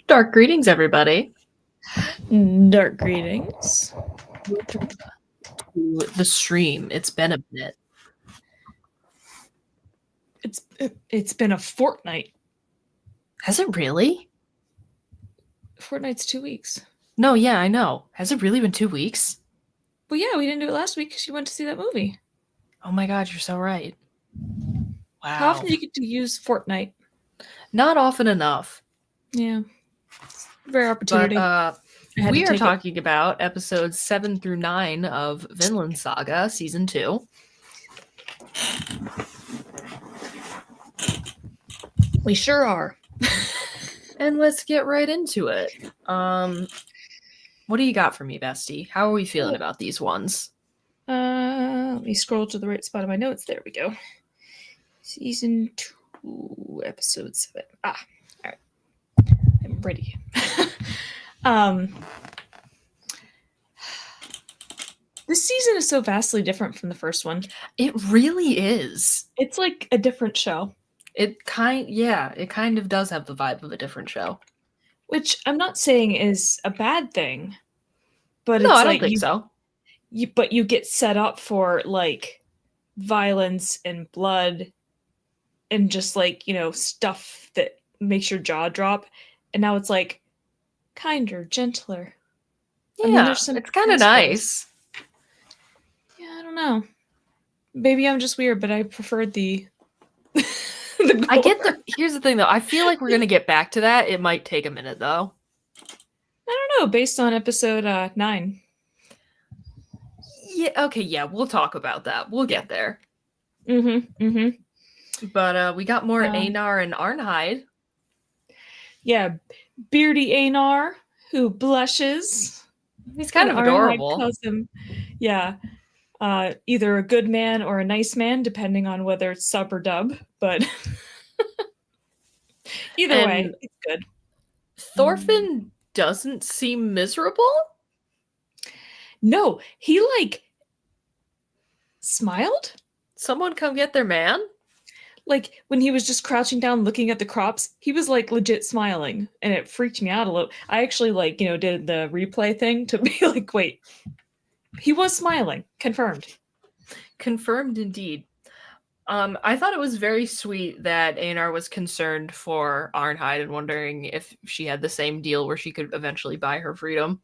Dark greetings, everybody. Dark greetings. The stream. It's been a bit. It's been a fortnight. Has it really? Fortnight's 2 weeks. No, yeah, I know. Has it really been 2 weeks? Well, yeah, we didn't do it last week because you went to see that movie. Oh my god, you're so right. Wow. How often do you get to use Fortnite? Not often enough. Yeah. Rare opportunity. But we are talking about episodes 7 through 9 of Vinland Saga, Season 2. We sure are. And let's get right into it. What do you got for me, bestie? How are we feeling about these ones? Let me scroll to the right spot of my notes. There we go. Season 2, episode 7. All right. I'm ready. This season is so vastly different from the first one. It really is. It's like a different show. It kind of does have the vibe of a different show. Which I'm not saying is a bad thing, but no, it's I don't think so. But you get set up for like violence and blood and just like, stuff that makes your jaw drop. And now it's like kinder, gentler. Yeah, it's kind of nice. Yeah, I don't know. Maybe I'm just weird, but I preferred the I get here's the thing though. I feel like we're going to get back to that. It might take a minute though. I don't know, based on episode 9. Yeah, okay, yeah, we'll talk about that. We'll get there. But we got more Einar and Arnheid. Yeah, beardy Einar who blushes. He's kind of adorable. Calls him, either a good man or a nice man, depending on whether it's sub or dub. But either way, it's good. Thorfinn doesn't seem miserable. No, he like smiled. Someone come get their man. Like when he was just crouching down looking at the crops, he was like legit smiling, and it freaked me out a little. I actually did the replay thing to be like, wait, he was smiling. Confirmed indeed. I thought it was very sweet that Einar was concerned for Arnheid and wondering if she had the same deal where she could eventually buy her freedom.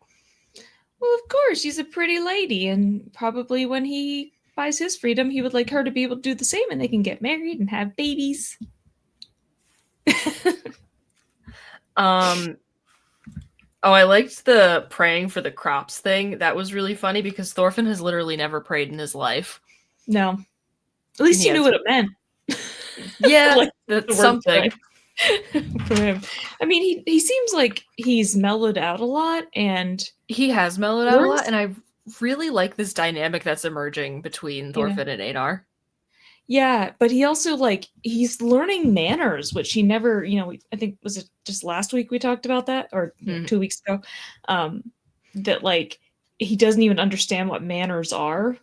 Well, of course, she's a pretty lady, and probably when he buys his freedom, he would like her to be able to do the same, and they can get married and have babies. I liked the praying for the crops thing. That was really funny because Thorfinn has literally never prayed in his life. No. At least he knew what it meant. Yeah, that's something. For him. I mean, he seems like he's mellowed out a lot, and he has mellowed out a lot, and I really like this dynamic that's emerging between Thorfinn and Einar. Yeah, but he also he's learning manners, which he never, I think was it just last week we talked about that, or 2 weeks ago, that he doesn't even understand what manners are.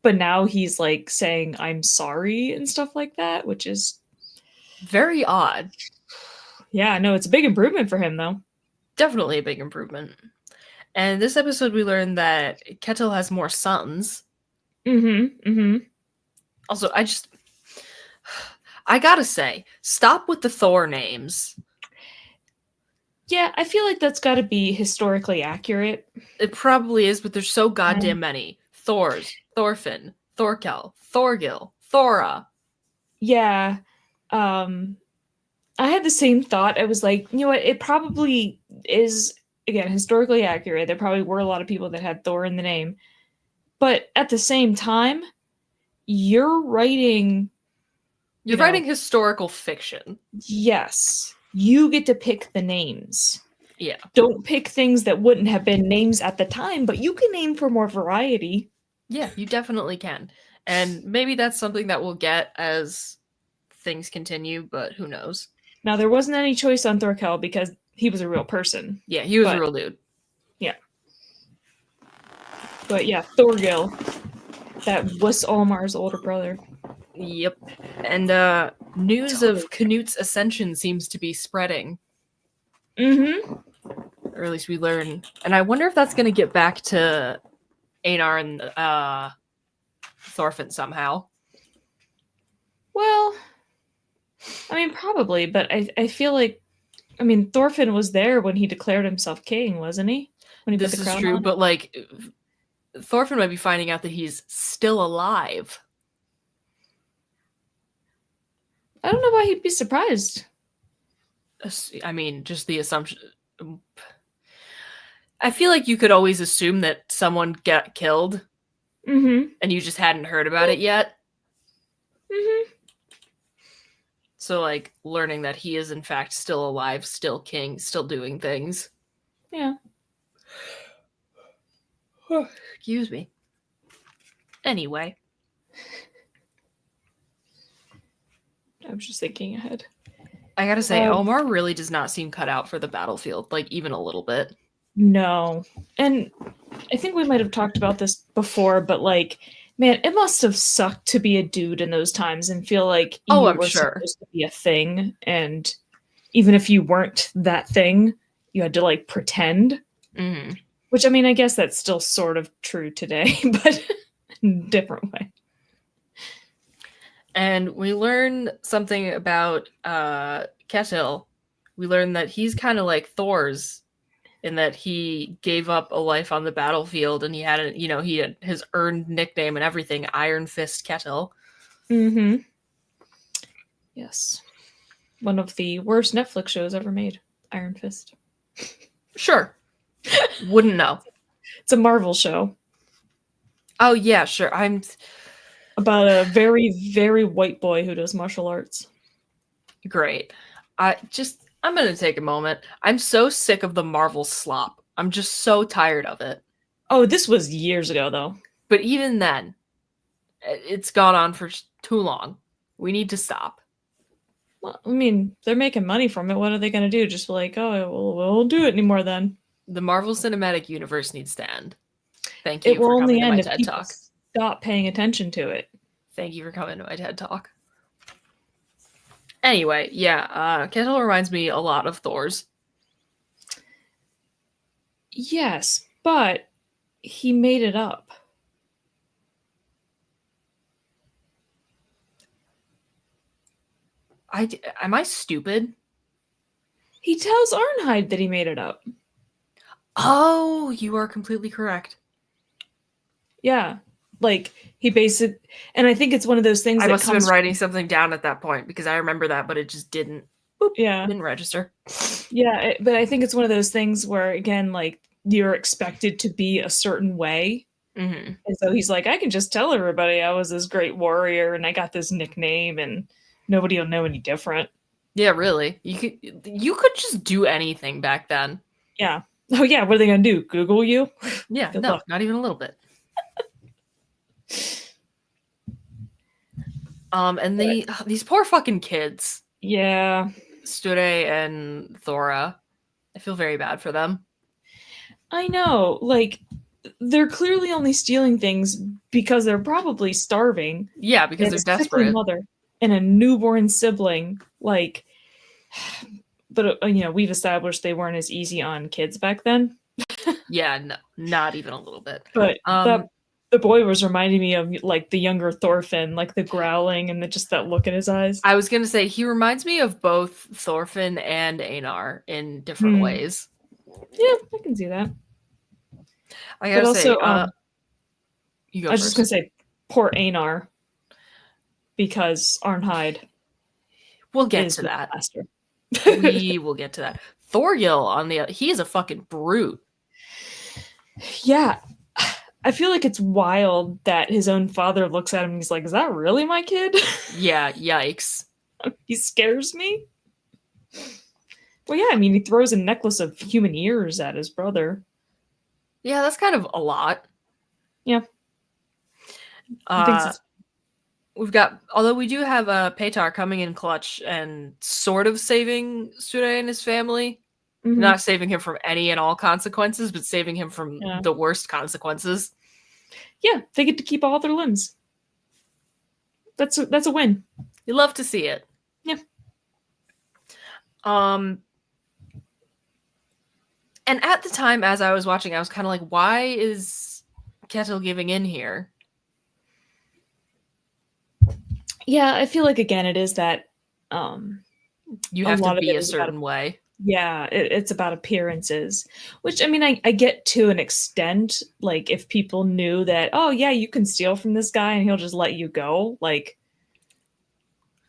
But now he's saying I'm sorry and stuff like that, which is very odd. Yeah, no, it's a big improvement for him though. Definitely a big improvement. And this episode we learned that Ketil has more sons. Also, I gotta say, stop with the Thor names. Yeah, I feel like that's gotta be historically accurate. It probably is, but there's so goddamn many. Thors, Thorfinn, Thorkel, Thorgil, Thora. Yeah. I had the same thought. I was like, you know what? It probably is, again, historically accurate. There probably were a lot of people that had Thor in the name. But at the same time, you're writing... You're writing historical fiction. Yes. You get to pick the names. Yeah. Don't pick things that wouldn't have been names at the time, but you can name for more variety. Yeah, you definitely can. And maybe that's something that we'll get as things continue, but who knows? Now, there wasn't any choice on Thorkel because he was a real person. Yeah, he was a real dude. Yeah. But yeah, Thorgil. That was Olmar's older brother. Yep. And news of Knut's ascension seems to be spreading. Mm-hmm. Or at least we learn. And I wonder if that's going to get back to Einar and Thorfinn somehow. Well, I mean, probably, but I feel like, I mean, Thorfinn was there when he declared himself king, wasn't he? When he This put the is crown true, on. but like Thorfinn might be finding out that he's still alive. I don't know why he'd be surprised. I mean, just the assumption. I feel like you could always assume that someone got killed, Mm-hmm. and you just hadn't heard about it yet. Mm-hmm. So, like, learning that he is in fact still alive, still king, still doing things. Yeah. Excuse me. Anyway. I was just thinking ahead. I gotta say, Omar really does not seem cut out for the battlefield, like, even a little bit. No. And I think we might have talked about this before, but, like, man, it must have sucked to be a dude in those times and feel like you I'm were sure. supposed to be a thing. And even if you weren't that thing, you had to, like, pretend. Mm-hmm. Which, I mean, I guess that's still sort of true today, but in a different way. And we learn something about Ketil. We learn that he's kind of like Thor's in that he gave up a life on the battlefield and he had he had his earned nickname and everything, Iron Fist Ketil. Mm-hmm. Yes. One of the worst Netflix shows ever made, Iron Fist. Sure. Wouldn't know. It's a Marvel show. Oh, yeah, sure. I'm about a very, very white boy who does martial arts. Great. I'm going to take a moment. I'm so sick of the Marvel slop. I'm just so tired of it. Oh, this was years ago, though. But even then, it's gone on for too long. We need to stop. Well, I mean, they're making money from it. What are they going to do? Just be like, oh, we won't do it anymore then. The Marvel Cinematic Universe needs to end. Thank you it will for coming only to end my if TED people Talk. Stop paying attention to it. Thank you for coming to my TED Talk. Anyway, yeah, Ketil reminds me a lot of Thor's. Yes, but he made it up. Am I stupid? He tells Arnheid that he made it up. Oh, you are completely correct. Yeah, like he basically, and I think it's one of those things. I must have been writing something down at that point because I remember that, but it just didn't. Boop, didn't register. Yeah, but I think it's one of those things where again, like you're expected to be a certain way, mm-hmm. And so he's like, I can just tell everybody I was this great warrior and I got this nickname, and nobody will know any different. Yeah, really. You could just do anything back then. Yeah. Oh yeah, what are they gonna do? Google you? Yeah, no, luck. Not even a little bit. And these poor fucking kids. Yeah. Sture and Thora. I feel very bad for them. I know. Like, they're clearly only stealing things because they're probably starving. Yeah, because they're desperate. Mother and a newborn sibling. Like, but we've established they weren't as easy on kids back then. Yeah, no, not even a little bit. But the boy was reminding me of like the younger Thorfinn, like the growling and just that look in his eyes. I was gonna say he reminds me of both Thorfinn and Einar in different ways. Yeah, I can see that. I gotta say, you go. I was just gonna say poor Einar because Arnheid. We'll get to that. We will get to that. Thorgil he is a fucking brute. Yeah. I feel like it's wild that his own father looks at him and he's like, is that really my kid? Yeah, yikes. He scares me. Well, yeah, I mean, he throws a necklace of human ears at his brother. Yeah, that's kind of a lot. Yeah. We've got, although we do have Petar coming in clutch and sort of saving Sture and his family. Mm-hmm. Not saving him from any and all consequences, but saving him from the worst consequences. Yeah, they get to keep all their limbs. That's a win. You love to see it. Yeah. And at the time, as I was watching, I was kind of like, why is Ketil giving in here? Yeah, I feel like, again, it is that you a have to lot of be it a is about certain way. Yeah, it's about appearances, which, I mean, I get to an extent. Like, if people knew that, oh yeah, you can steal from this guy and he'll just let you go, like,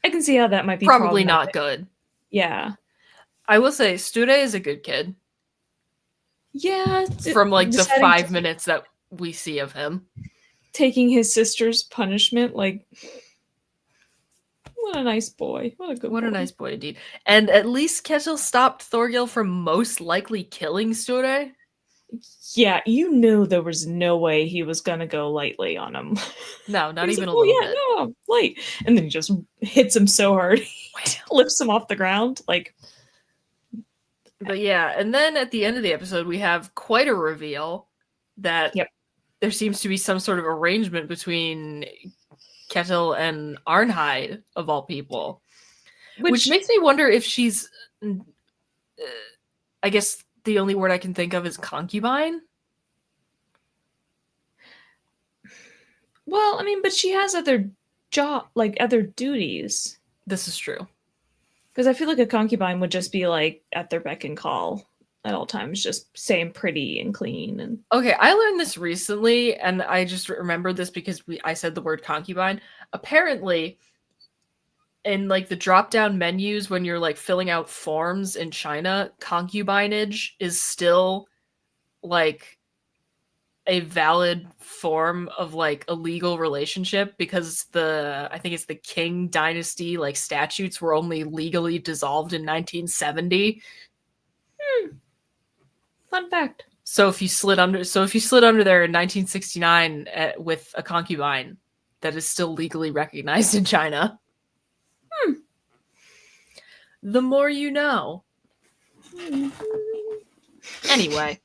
I can see how that might be Probably not problematic. good. Yeah. I will say, Sture is a good kid. Yeah. From like the deciding 5 minutes that we see of him. taking his sister's punishment, like, what a nice boy. What a good What boy. a nice boy indeed. And at least Ketil stopped Thorgil from most likely killing Sture. Yeah, you knew there was no way he was gonna go lightly on him. No, not He's even like, a oh little yeah, bit. no, light. And then he just hits him so hard, lifts him off the ground. Like, but yeah, and then at the end of the episode, we have quite a reveal that yep. there seems to be some sort of arrangement between Ketil and Arnheid, of all people. Which makes me wonder if she's, I guess the only word I can think of is concubine. Well, I mean, but she has other other duties. This is true. Because I feel like a concubine would just be like at their beck and call at all times, just saying pretty and clean. And okay, I learned this recently, and I just remembered this because I said the word concubine. Apparently, in like the drop-down menus when you're like filling out forms in China, concubinage is still like a valid form of like a legal relationship, because I think it's the Qing dynasty like statutes were only legally dissolved in 1970. Fun fact. So if you slid under there in 1969 with a concubine, that is still legally recognized in China. The more you know. Anyway.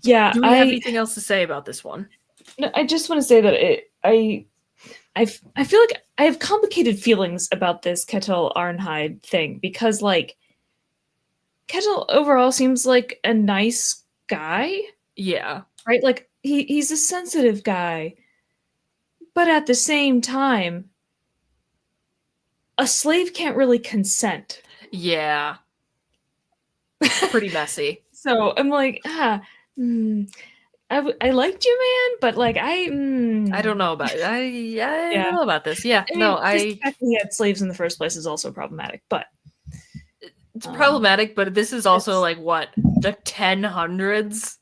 Yeah. Do we have anything else to say about this one? No, I just want to say that I feel like I have complicated feelings about this Ketil Arnheid thing, because like Ketil overall seems like a nice guy. Yeah. Right? Like he's a sensitive guy. But at the same time, a slave can't really consent. Yeah. Pretty messy. So I'm like, I liked you, man, but like I don't know about it. I don't know about this. Yeah. I mean, the fact that he had slaves in the first place is also problematic, but it's problematic, but this is also like what, the 1000s?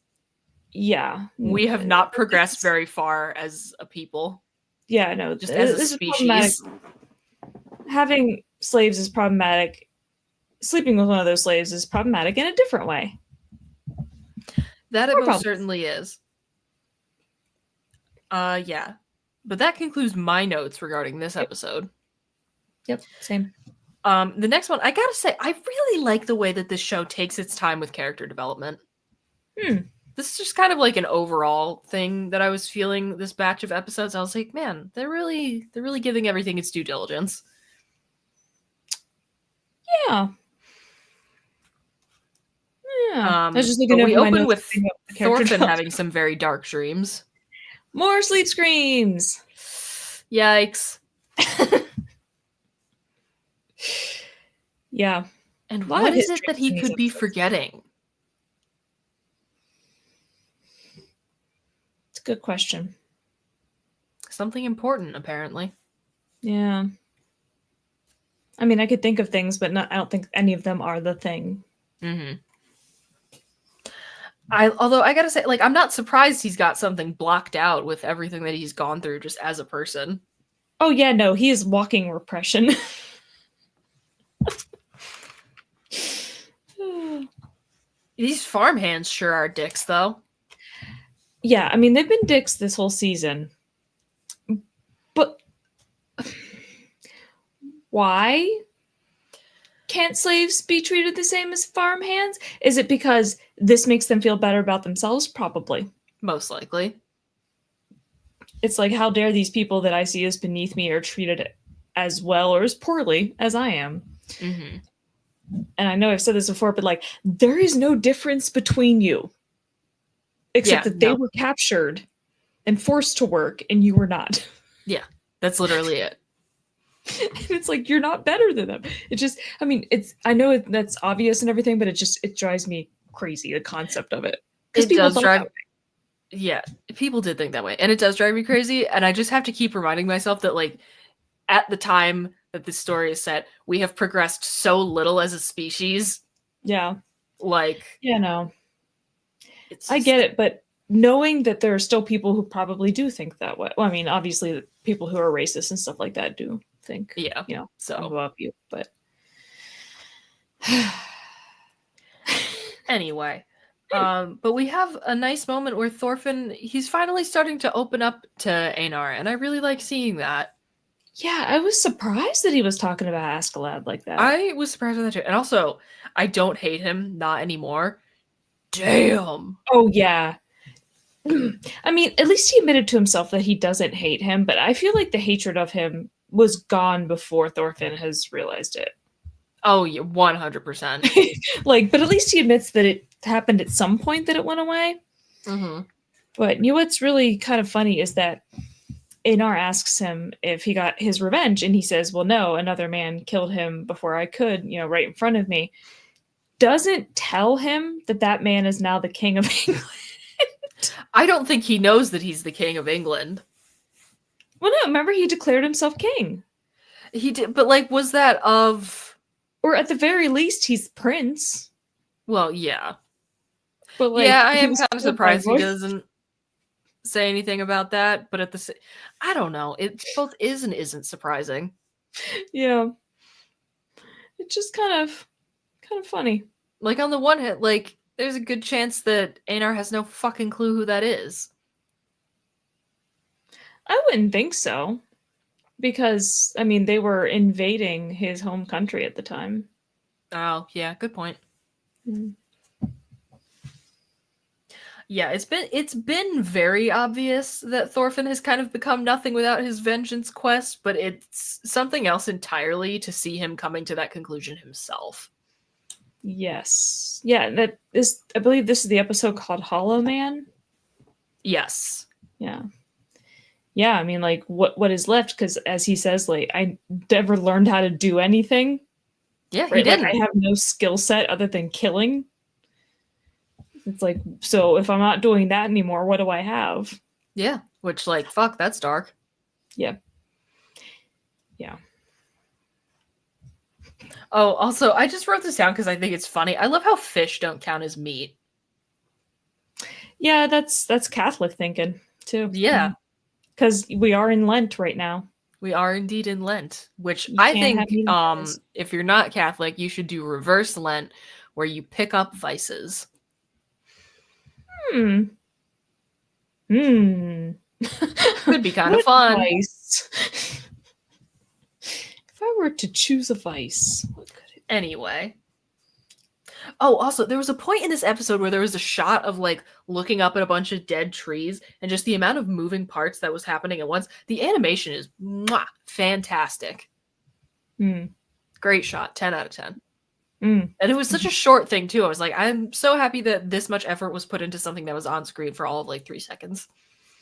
Yeah. We have not progressed very far as a people. Yeah, no, just as a species. Having slaves is problematic. Sleeping with one of those slaves is problematic in a different way. That it most certainly is. Yeah. But that concludes my notes regarding this episode. Yep, same. The next one, I gotta say, I really like the way that this show takes its time with character development. This is just kind of like an overall thing that I was feeling this batch of episodes. I was like, man, they're really giving everything its due diligence. Yeah. I was just looking at we my open notes with Thorfinn having some very dark dreams. More sleep screams. Yikes. Yeah. And what is it that he could be forgetting? It's a good question. Something important, apparently. Yeah. I mean, I could think of things, but I don't think any of them are the thing. Mm-hmm. Although I gotta say, like, I'm not surprised he's got something blocked out with everything that he's gone through just as a person. Oh yeah, no, he is walking repression. These farmhands sure are dicks, though. Yeah, I mean, they've been dicks this whole season. But why can't slaves be treated the same as farmhands? Is it because this makes them feel better about themselves? Probably. Most likely. It's like, how dare these people that I see as beneath me are treated as well or as poorly as I am. Mm-hmm. and I know I've said this before, but like there is no difference between you except that they were captured and forced to work and you were not. Yeah, that's literally it. And it's like you're not better than them. It just, I mean, I know that's obvious and everything, but it drives me crazy, the concept of it. Because people does thought drive that way. Yeah, people did think that way, and it does drive me crazy. And I just have to keep reminding myself that, like, at the time that this story is set, we have progressed so little as a species. Yeah. Like, no, it's I get it, but knowing that there are still people who probably do think that way. Well, I mean, obviously, people who are racist and stuff like that do think, so about you, but anyway. But we have a nice moment where Thorfinn, he's finally starting to open up to Einar, and I really like seeing that. Yeah, I was surprised that he was talking about Askeladd like that. I was surprised with that too. And also, I don't hate him, not anymore. Damn. Oh, yeah. I mean, at least he admitted to himself that he doesn't hate him, but I feel like the hatred of him was gone before Thorfinn has realized it. Oh, yeah, 100%. Like, but at least he admits that it happened at some point that it went away. Mm-hmm. But you know what's really kind of funny is that Einar asks him if he got his revenge, and he says, well, no, another man killed him before I could, right in front of me. Doesn't tell him that that man is now the king of England. I don't think he knows that he's the king of England. Well, no, remember he declared himself king. He did, but like, was that of... Or at the very least, he's prince. Well, yeah. But like, yeah, I am kind of surprised he doesn't say anything about that, but at the I don't know. It both is and isn't surprising. Yeah. It's just kind of funny. Like, on the one hand, like, there's a good chance that Einar has no fucking clue who that is. I wouldn't think so. Because, I mean, they were invading his home country at the time. Oh, yeah, good point. Mm. Yeah, it's been very obvious that Thorfinn has kind of become nothing without his vengeance quest, but it's something else entirely to see him coming to that conclusion himself. Yes. Yeah, I believe this is the episode called Hollow Man. Yes. Yeah. Yeah, I mean, like, what is left? Because as he says, like, I never learned how to do anything. Yeah, right? He didn't. Like, I have no skill set other than killing. It's like, so if I'm not doing that anymore, what do I have? Yeah, which, like, fuck, that's dark. Yeah. Yeah. Oh, also, I just wrote this down because I think it's funny. I love how fish don't count as meat. Yeah, that's Catholic thinking, too. Yeah. Because we are in Lent right now. We are indeed in Lent, which I think, if you're not Catholic, you should do reverse Lent, where you pick up vices. Could be kind of fun. Vice? If I were to choose a vice, what could it be? Anyway. Oh, also, there was a point in this episode where there was a shot of, like, looking up at a bunch of dead trees, and just the amount of moving parts that was happening at once. The animation is fantastic. Great shot. 10 out of 10. And it was such a short thing, too. I was like, I'm so happy that this much effort was put into something that was on screen for all of, like, 3 seconds.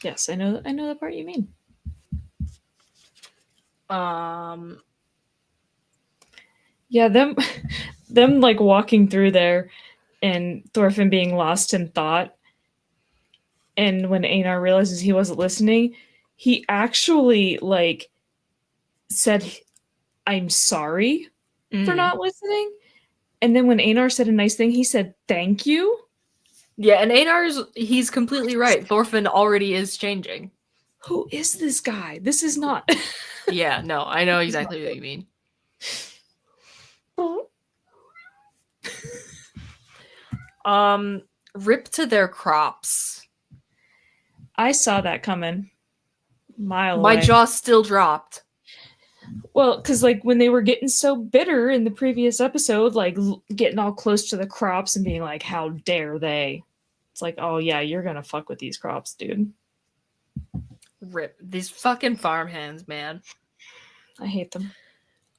Yes, I know the part you mean. Yeah, them like walking through there and Thorfinn being lost in thought. And when Einar realizes he wasn't listening, he actually like said, I'm sorry for not listening. And then when Einar said a nice thing, he said, thank you. Yeah, and he's completely right. Thorfinn already is changing. Who is this guy? This is not. Yeah, no, I know exactly what you mean. Rip to their crops. I saw that coming. My jaw still dropped. Well, because like when they were getting so bitter in the previous episode, like getting all close to the crops and being like, how dare they? It's like, oh yeah, you're gonna fuck with these crops, dude. Rip. These fucking farmhands, man. I hate them.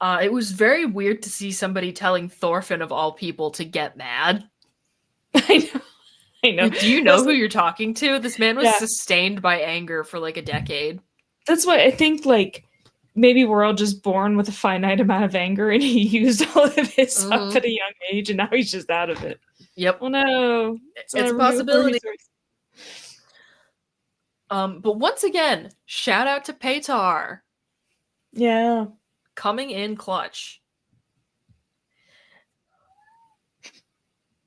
It was very weird to see somebody telling Thorfinn, of all people, to get mad. I know. Do you know who you're talking to? This man was Yeah. sustained by anger for like a decade. That's why I think, like, maybe we're all just born with a finite amount of anger, and he used all of his up at a young age, and now he's just out of it. Yep. Oh no. It's a possibility. But once again, shout out to Paytar. Yeah. Coming in clutch.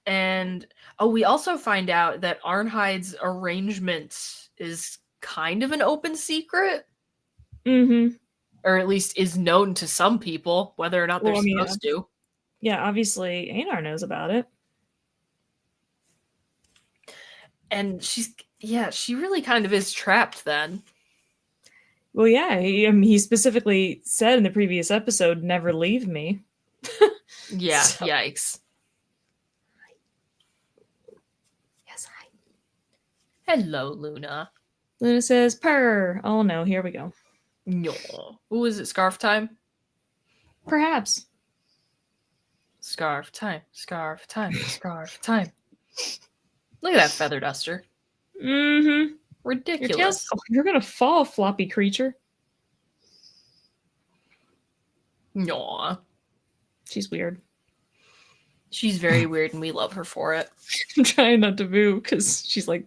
And we also find out that Arnhide's arrangement is kind of an open secret. Mm-hmm. Or at least is known to some people, whether or not they're supposed to. Yeah, obviously Einar knows about it. And she really kind of is trapped then. Well, yeah, he specifically said in the previous episode, never leave me. Yeah, so. Yikes. Yes, hi. Hello, Luna. Luna says, purr. Oh no, here we go. No. Ooh, is it scarf time? Perhaps. Scarf time, scarf time, scarf time. Look at that feather duster. Mm-hmm. Ridiculous. You're gonna fall, floppy creature. No. She's weird. She's very weird, and we love her for it. I'm trying not to boo because she's like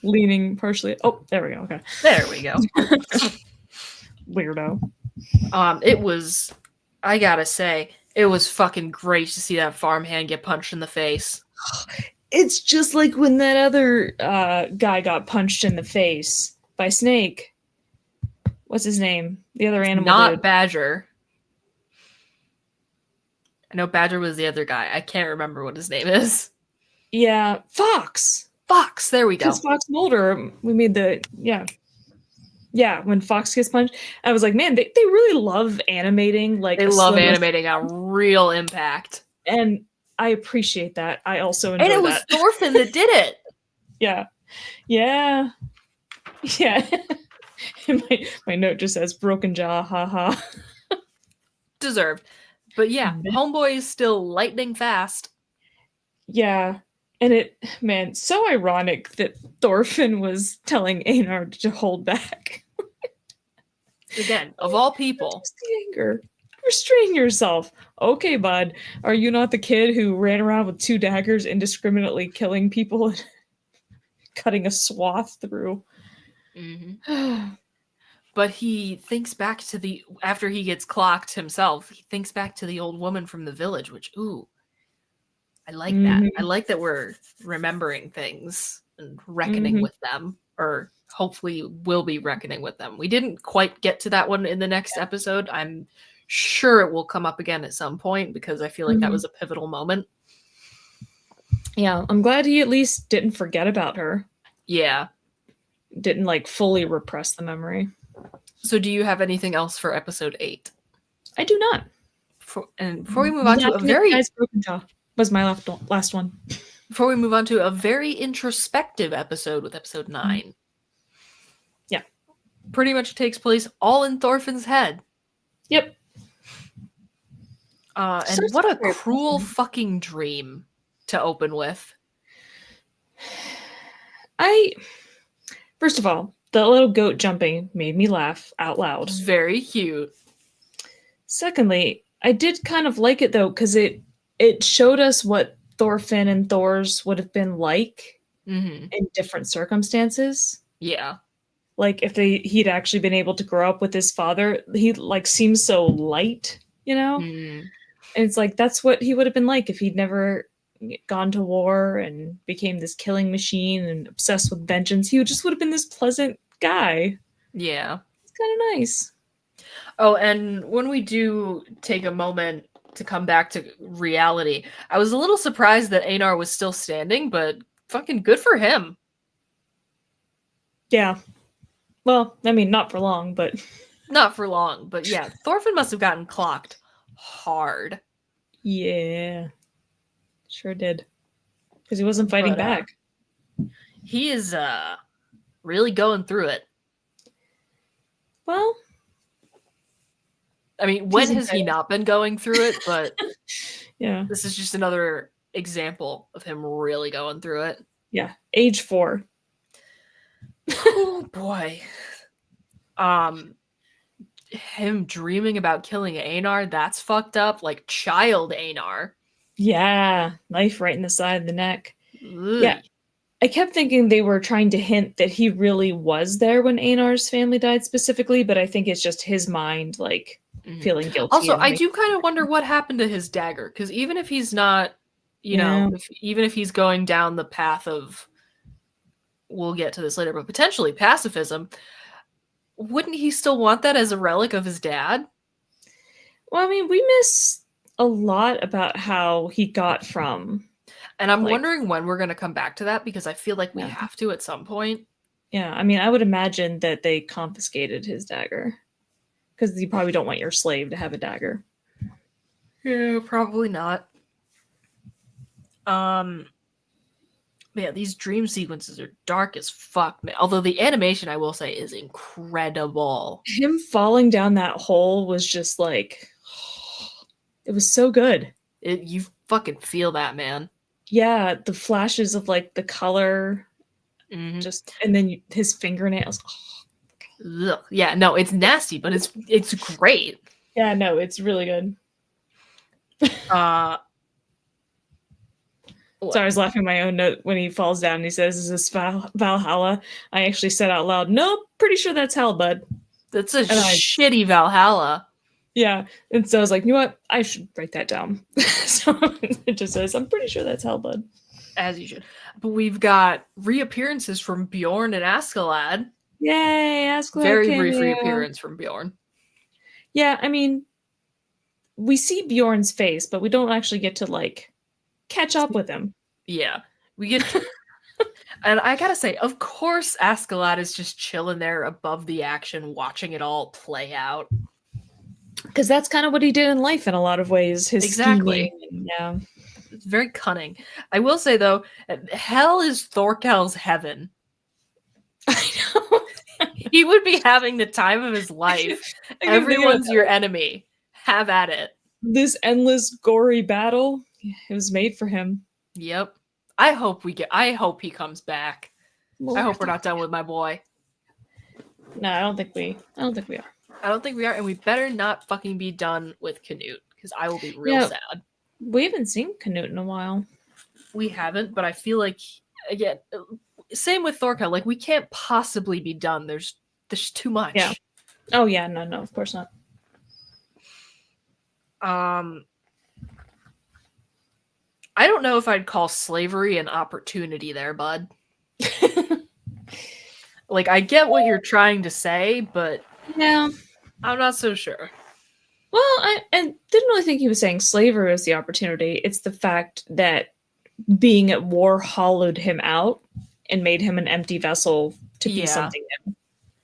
leaning partially. Oh, there we go. Okay. There we go. Weirdo. It was, I gotta say, it was fucking great to see that farmhand get punched in the face. It's just like when that other guy got punched in the face by Snake. What's his name? The other animal. Not dude. Badger. I know Badger was the other guy. I can't remember what his name is. Yeah, Fox. Fox. There we go. Because Fox Mulder, we made the yeah. When Fox gets punched, I was like, man, they really love animating. Like they love animating a real impact, and I appreciate that. I also enjoy that. And it was Thorfinn that did it. Yeah. my note just says broken jaw, haha. Deserved. But yeah, homeboy is still lightning fast. Yeah. And so ironic that Thorfinn was telling Einar to hold back. Again, of all people. Just the anger. Restrain yourself. Okay, bud. Are you not the kid who ran around with 2 daggers indiscriminately killing people and cutting a swath through? Mm-hmm. But he thinks back to after he gets clocked himself, he thinks back to the old woman from the village, which, ooh, I like that. I like that we're remembering things and reckoning with them, or hopefully we'll be reckoning with them. We didn't quite get to that one in the next episode. I'm sure it will come up again at some point because I feel like that was a pivotal moment. Yeah, I'm glad he at least didn't forget about her. Yeah. Didn't like fully repress the memory. So do you have anything else for episode 8? I do not. Before we move on to a very... Broken Jaw was my last one. Before we move on to a very introspective episode with episode 9. Yeah. Pretty much takes place all in Thorfinn's head. Yep. And what a cruel fucking dream to open with. First of all, the little goat jumping made me laugh out loud. It's very cute. Secondly, I did kind of like it though, because it showed us what Thorfinn and Thor's would have been like in different circumstances. Yeah. Like if he'd actually been able to grow up with his father, he like seems so light, you know? And it's like that's what he would have been like if he'd never gone to war and became this killing machine and obsessed with vengeance. He just would have been this pleasant guy. Yeah. It's kind of nice. Oh, and when we do take a moment to come back to reality, I was a little surprised that Einar was still standing, but fucking good for him. Yeah. Well, I mean, not for long, but... Not for long, but yeah. Thorfinn must have gotten clocked hard. Yeah. Sure did. Because he wasn't fighting back. He is really going through it. Well, I mean, when He's has he entitled. not been going through it? But Yeah. this is just another example of him really going through it. Yeah. Age 4. Oh boy. Him dreaming about killing Einar, that's fucked up. Like child Einar. Yeah. Knife right in the side of the neck. Yeah. Ugh. I kept thinking they were trying to hint that he really was there when Einar's family died specifically, but I think it's just his mind, like, Mhm. feeling guilty. Also, And I do kind of wonder what happened to his dagger, because even if he's not, yeah. even if he's going down the path of, we'll get to this later, but potentially pacifism, wouldn't he still want that as a relic of his dad? Well, I mean, we miss a lot about how he got from, And I'm like, wondering when we're going to come back to that, because I feel like we yeah. have to at some point. Yeah, I mean, I would imagine that they confiscated his dagger because you probably don't want your slave to have a dagger. Yeah, probably not. Yeah, these dream sequences are dark as fuck, man. Although the animation, I will say, is incredible. Him falling down that hole was just like, it was so good. You fucking feel that, man. Yeah, the flashes of like the color, Mm-hmm. just and then his fingernails. Ugh. Yeah, no, it's nasty, but it's great. Yeah, no, it's really good. So I was laughing at my own note when he falls down and he says, "Is this Valhalla?" I actually said out loud, "Nope, pretty sure that's hell, bud." That's a shitty Valhalla. Yeah, and so I was like, you know what? I should write that down. So it just says, "I'm pretty sure that's hell, bud." As you should. But we've got reappearances from Bjorn and Askeladd. Yay, Askeladd Very cameo. brief reappearance from Bjorn. Yeah, I mean, we see Bjorn's face, but we don't actually get to like catch up with him. Yeah, we get to, and I gotta say, of course, Askeladd is just chilling there above the action, watching it all play out. Because that's kind of what he did in life in a lot of ways. His Exactly. scheming. Yeah. It's very cunning. I will say though, hell is Thorkel's heaven. I know. He would be having the time of his life. Everyone's your enemy. Have at it. This endless gory battle, it was made for him. Yep. I hope he comes back. I hope we're not done with my boy. No, I don't think we are. I don't think we are, and we better not fucking be done with Canute, because I will be real sad. We haven't seen Canute in a while. We haven't, but I feel like, again, same with Thorkel, like we can't possibly be done. There's too much. Yeah. Oh yeah, no, of course not. I don't know if I'd call slavery an opportunity there, bud. Like, I get what you're trying to say, but yeah, I'm not so sure. Well, I didn't really think he was saying slavery was the opportunity. It's the fact that being at war hollowed him out and made him an empty vessel to be something new.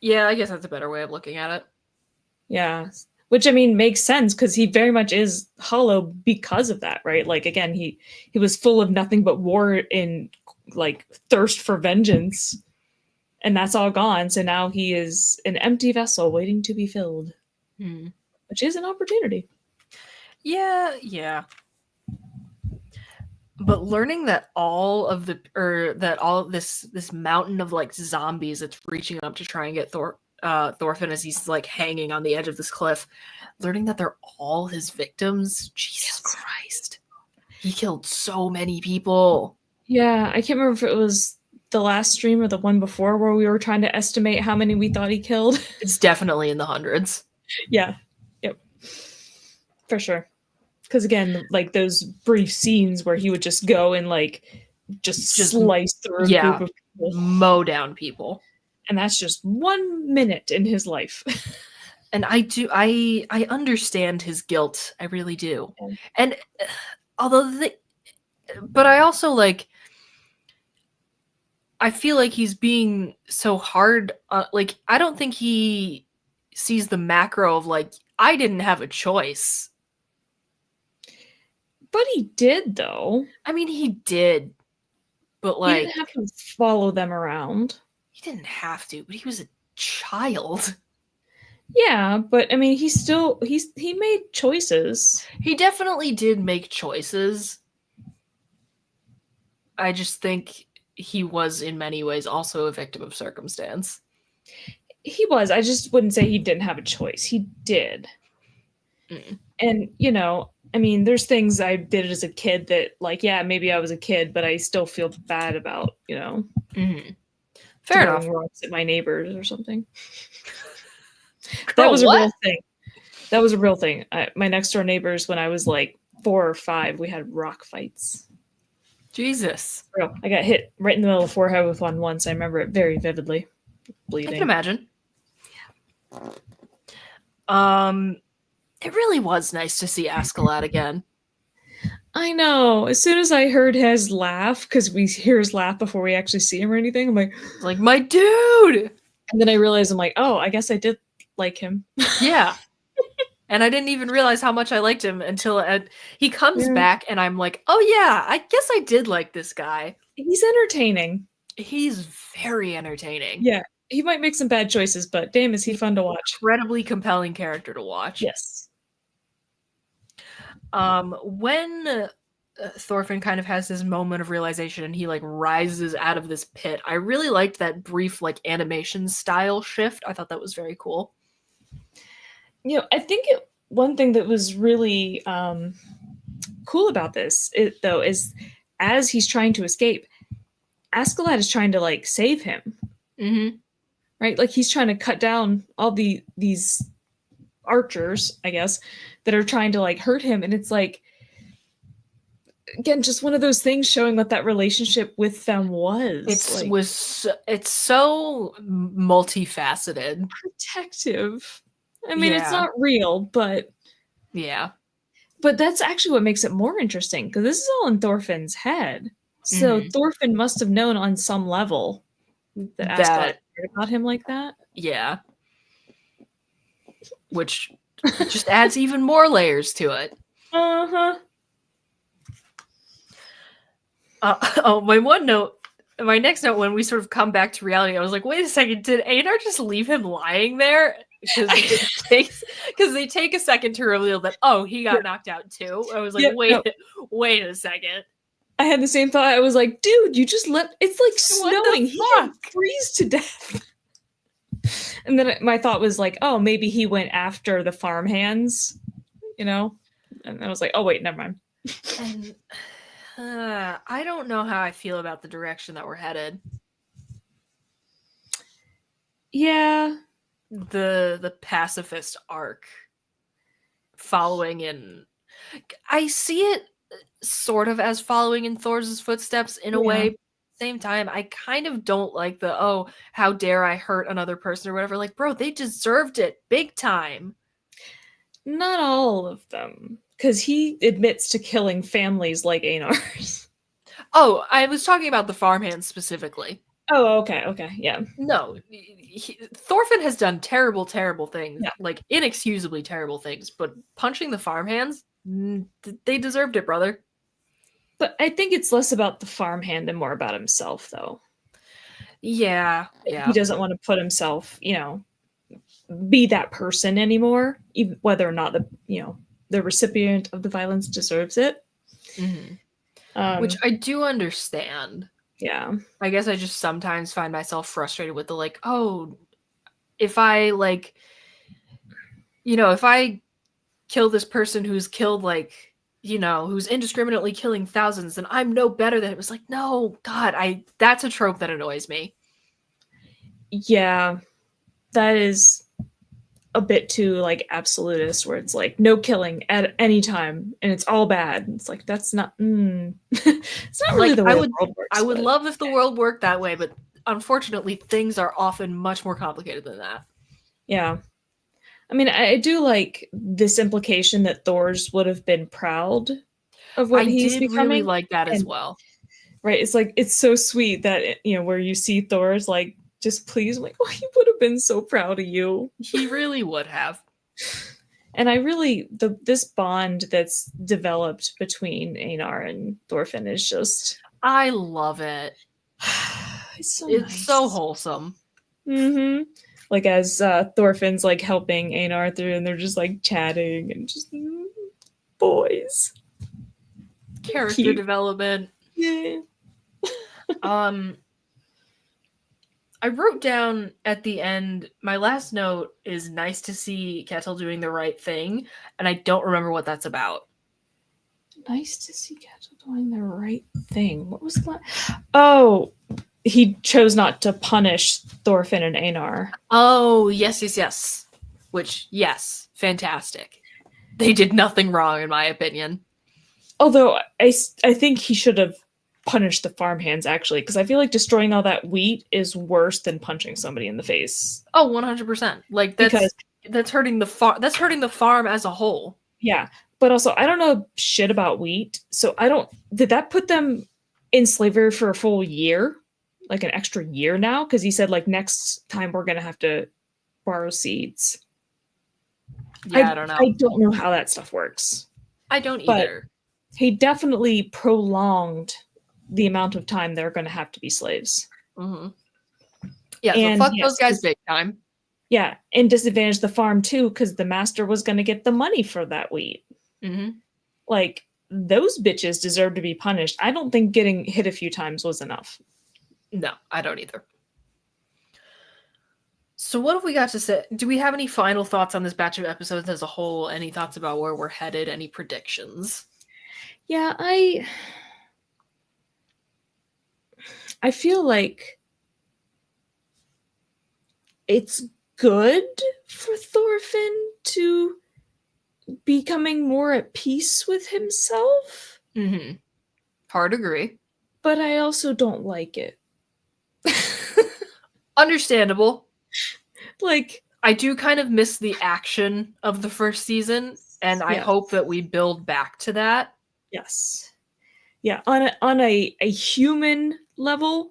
Yeah, I guess that's a better way of looking at it. Yeah. Which, I mean, makes sense because he very much is hollow because of that, right? Like, again, he was full of nothing but war and, like, thirst for vengeance. And that's all gone. So now he is an empty vessel waiting to be filled. Which is an opportunity. Yeah. But learning that this mountain of like zombies that's reaching up to try and get Thorfinn as he's like hanging on the edge of this cliff, learning that they're all his victims. Jesus Christ. He killed so many people. Yeah, I can't remember if it was the last stream or the one before where we were trying to estimate how many we thought he killed. It's definitely in the hundreds. Yeah. Yep. For sure. Because again, like those brief scenes where he would just go and like just slice through a group of people. Mow down people. And that's just 1 minute in his life. And I understand his guilt. I really do. Yeah. And but I also like, I feel like he's being so hard. Like, I don't think he sees the macro of like, I didn't have a choice. But he did, though. I mean, he did. But like, he didn't have to follow them around. He didn't have to, but he was a child. Yeah, but I mean, he made choices. He definitely did make choices. I just think he was in many ways also a victim of circumstance. He was. I just wouldn't say he didn't have a choice. He did. Mm. And, you know, I mean, there's things I did as a kid that, like, yeah, maybe I was a kid, but I still feel bad about, you know, Fair enough. throwing rocks at my neighbors or something. Girl, That was a what? real thing. That was a real thing. My next door neighbors, when I was like 4 or 5, we had rock fights. Jesus. Real. I got hit right in the middle of the forehead with one once. I remember it very vividly. Bleeding. I can imagine. It really was nice to see Askeladd again. I know. As soon as I heard his laugh, because we hear his laugh before we actually see him or anything, I'm like, my dude! And then I realized, I'm like, oh, I guess I did like him. Yeah. And I didn't even realize how much I liked him until he comes back, and I'm like, oh yeah, I guess I did like this guy. He's entertaining. He's very entertaining. Yeah. He might make some bad choices, but damn, is he fun to watch. Incredibly compelling character to watch. Yes. When Thorfinn kind of has his moment of realization and he like rises out of this pit, I really liked that brief like animation style shift. I thought that was very cool. You know, I think one thing that was really cool about this, though, is as he's trying to escape, Askeladd is trying to like save him. Mm-hmm. Right? Like he's trying to cut down all these archers, I guess, that are trying to like hurt him. And it's like, again, just one of those things showing what that relationship with them was. It's so multifaceted. Protective. I mean, It's not real, but yeah. But that's actually what makes it more interesting, because this is all in Thorfinn's head. So Thorfinn must have known on some level that Askeladd cared about him like that. Yeah. Which just adds even more layers to it. Uh-huh. My next note, when we sort of come back to reality, I was like, wait a second, did Einar just leave him lying there? Because they take a second to reveal that, oh, he got knocked out too. I was like, wait a second. I had the same thought. I was like, dude, you just it's like snowing. He can freeze to death. And then my thought was like, oh, maybe he went after the farmhands, you know? And I was like, oh, wait, never mind. And I don't know how I feel about the direction that we're headed. Yeah. The pacifist arc following in... I see it sort of as following in Thor's footsteps in a way. At the same time, I kind of don't like the, oh, how dare I hurt another person or whatever. Like, bro, they deserved it big time. Not all of them, because he admits to killing families like Einar's. Oh, I was talking about the farmhands specifically. Oh, okay, yeah. No, Thorfinn has done terrible things, like inexcusably terrible things, but punching the farmhands, they deserved it, brother. But I think it's less about the farmhand and more about himself, though. Yeah. He doesn't want to put himself, be that person anymore, even whether or not the recipient of the violence deserves it. Mm-hmm. Which I do understand. Yeah. I guess I just sometimes find myself frustrated with the like, oh, if I like, if I kill this person who's killed like, who's indiscriminately killing thousands, then I'm no better than it. Was like, no, God, that's a trope that annoys me. Yeah. That is a bit too like absolutist, where it's like no killing at any time and it's all bad. It's like, that's not it's not really like, the way the world works. I would love if the world worked that way, but unfortunately things are often much more complicated than that. Yeah. I mean, I do like this implication that Thor's would have been proud of what he's becoming. I really like that as well. Right. It's like, it's so sweet that, where you see Thor's like, just please, I'm like, oh, he would have been so proud of you. He really would have. And I really, this bond that's developed between Einar and Thorfinn is just... I love it. It's nice. So wholesome. Mm-hmm. like as Thorfinn's like helping Einar through, and they're just like chatting and just boys. Character Cute. development. Yeah. I wrote down at the end, my last note is nice to see Ketil doing the right thing, and I don't remember what that's about. Nice to see Ketil doing the right thing. What was that? Oh, he chose not to punish Thorfinn and Einar. Oh, yes. Which, yes, fantastic. They did nothing wrong, in my opinion. Although, I think he should have punished the farmhands, actually, because I feel like destroying all that wheat is worse than punching somebody in the face. Oh, 100%. Like, that's hurting the farm. That's hurting the farm as a whole. Yeah, but also, I don't know shit about wheat, so I don't... Did that put them in slavery for a full year? Like an extra year now? Because he said, like, next time we're going to have to borrow seeds. Yeah, I don't know. I don't know how that stuff works. I don't either. He definitely prolonged the amount of time they're going to have to be slaves. Mm-hmm. Yeah, so fuck those guys big time. Yeah, and disadvantage the farm too, because the master was going to get the money for that wheat. Mm-hmm. Like, those bitches deserve to be punished. I don't think getting hit a few times was enough. No, I don't either. So what have we got to say? Do we have any final thoughts on this batch of episodes as a whole? Any thoughts about where we're headed? Any predictions? Yeah, I feel like it's good for Thorfinn to be becoming more at peace with himself. Mm-hmm. Hard agree. But I also don't like it. Understandable. Like, I do kind of miss the action of the first season, and I hope that we build back to that. Yes. Yeah, on a human level,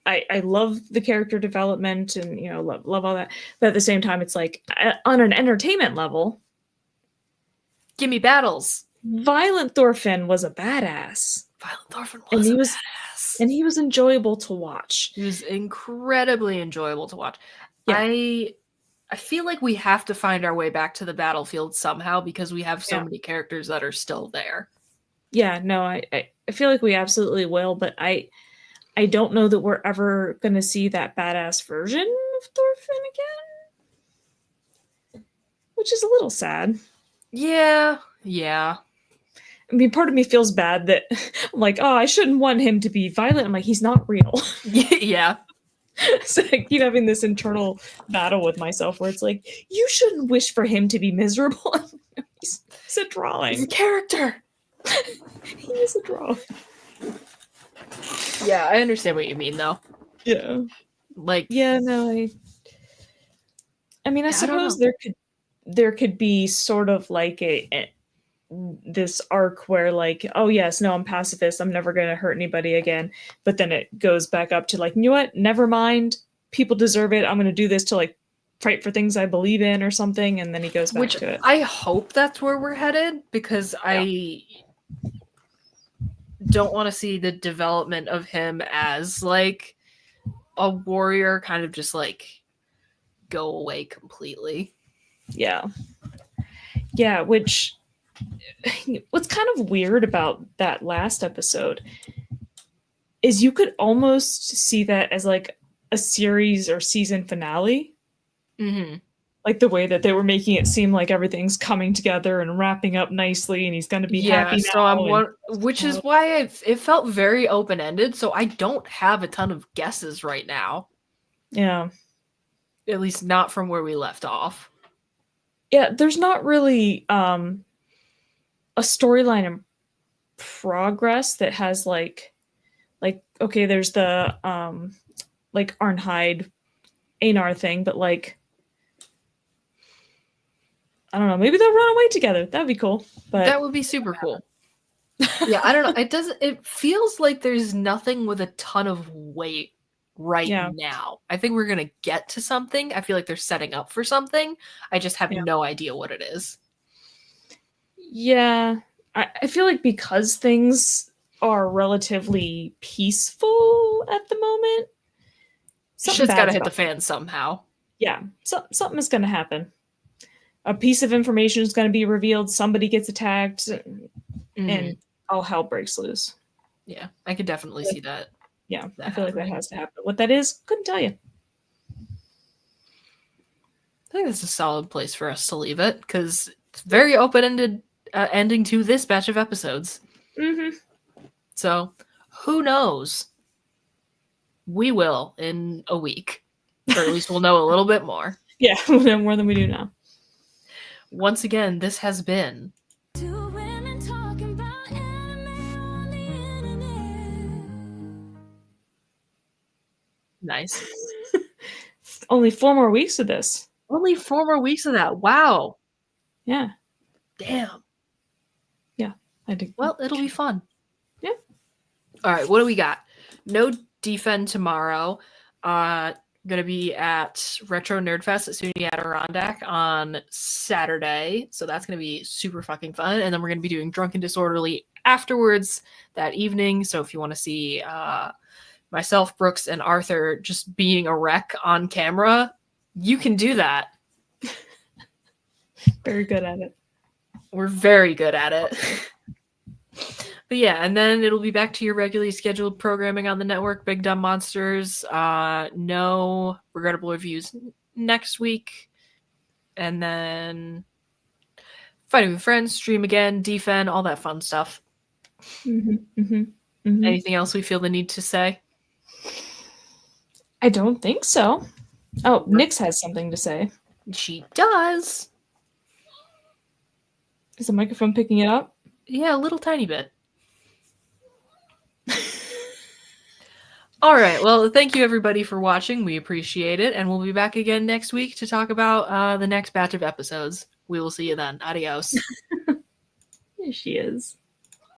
I love the character development and, you know, love all that. But at the same time, it's like, on an entertainment level, give me battles. Violent Thorfinn was a badass. Violent Thorfinn was a badass. And he was enjoyable to watch. He was incredibly enjoyable to watch. Yeah. I feel like we have to find our way back to the battlefield somehow because we have so many characters that are still there. Yeah, no, I feel like we absolutely will, but I don't know that we're ever going to see that badass version of Thorfinn again. Which is a little sad. Yeah. I mean, part of me feels bad that I'm like, oh, I shouldn't want him to be violent. I'm like, he's not real. Yeah. So I keep having this internal battle with myself where it's like, you shouldn't wish for him to be miserable. He's a drawing. He's a character. He is a drawing. Yeah, I understand what you mean, though. Yeah. Like, yeah, no, I mean, I suppose there could be sort of like this arc where, like, oh yes, no, I'm pacifist, I'm never going to hurt anybody again, but then it goes back up to like, you know what, never mind, people deserve it, I'm going to do this to like fight for things I believe in or something, and then he goes back to it. I hope that's where we're headed, because I don't want to see the development of him as like a warrior kind of just like go away completely. Yeah, which what's kind of weird about that last episode is you could almost see that as like a series or season finale. Mm-hmm. Like the way that they were making it seem like everything's coming together and wrapping up nicely and he's going to be happy now. Which is why it felt very open-ended, so I don't have a ton of guesses right now. Yeah. At least not from where we left off. Yeah, there's not really a storyline in progress that has like okay, there's the like Arnheid Einar thing, but like I don't know, maybe they'll run away together. That'd be cool. But that would be super cool. Yeah, I don't know. It feels like there's nothing with a ton of weight right now. I think we're gonna get to something. I feel like they're setting up for something. I just have no idea what it is. Yeah. I feel like because things are relatively peaceful at the moment, shit's gotta hit the fan somehow. Yeah, something is going to happen. A piece of information is going to be revealed. Somebody gets attacked, and all hell breaks loose. Yeah, I could definitely see that. Yeah, I feel like that has to happen. What that is, couldn't tell you. I think that's a solid place for us to leave it, because it's very open-ended ending to this batch of episodes. Mm-hmm. So, who knows? We will in a week. Or at least we'll know a little bit more. Yeah, we'll know more than we do now. Once again, this has been nice. Only 4 more weeks of this. Only 4 more weeks of that. Wow. Yeah. Damn. Yeah. I did. Well, it'll be fun. Yeah. All right, what do we got? No defend tomorrow. Gonna be at Retro Nerd Fest at SUNY Adirondack on Saturday, so that's gonna be super fucking fun. And then we're gonna be doing Drunken Disorderly afterwards that evening. So if you want to see myself, Brooks, and Arthur just being a wreck on camera, you can do that. Very good at it. We're very good at it. But yeah, and then it'll be back to your regularly scheduled programming on the network. Big Dumb Monsters. No regrettable reviews next week. And then Fighting with Friends, stream again, defend, all that fun stuff. Mm-hmm, mm-hmm, mm-hmm. Anything else we feel the need to say? I don't think so. Oh, Nyx has something to say. She does. Is the microphone picking it up? Yeah, a little tiny bit. All right. Well, thank you everybody for watching. We appreciate it. And we'll be back again next week to talk about the next batch of episodes. We will see you then. Adios. There she is.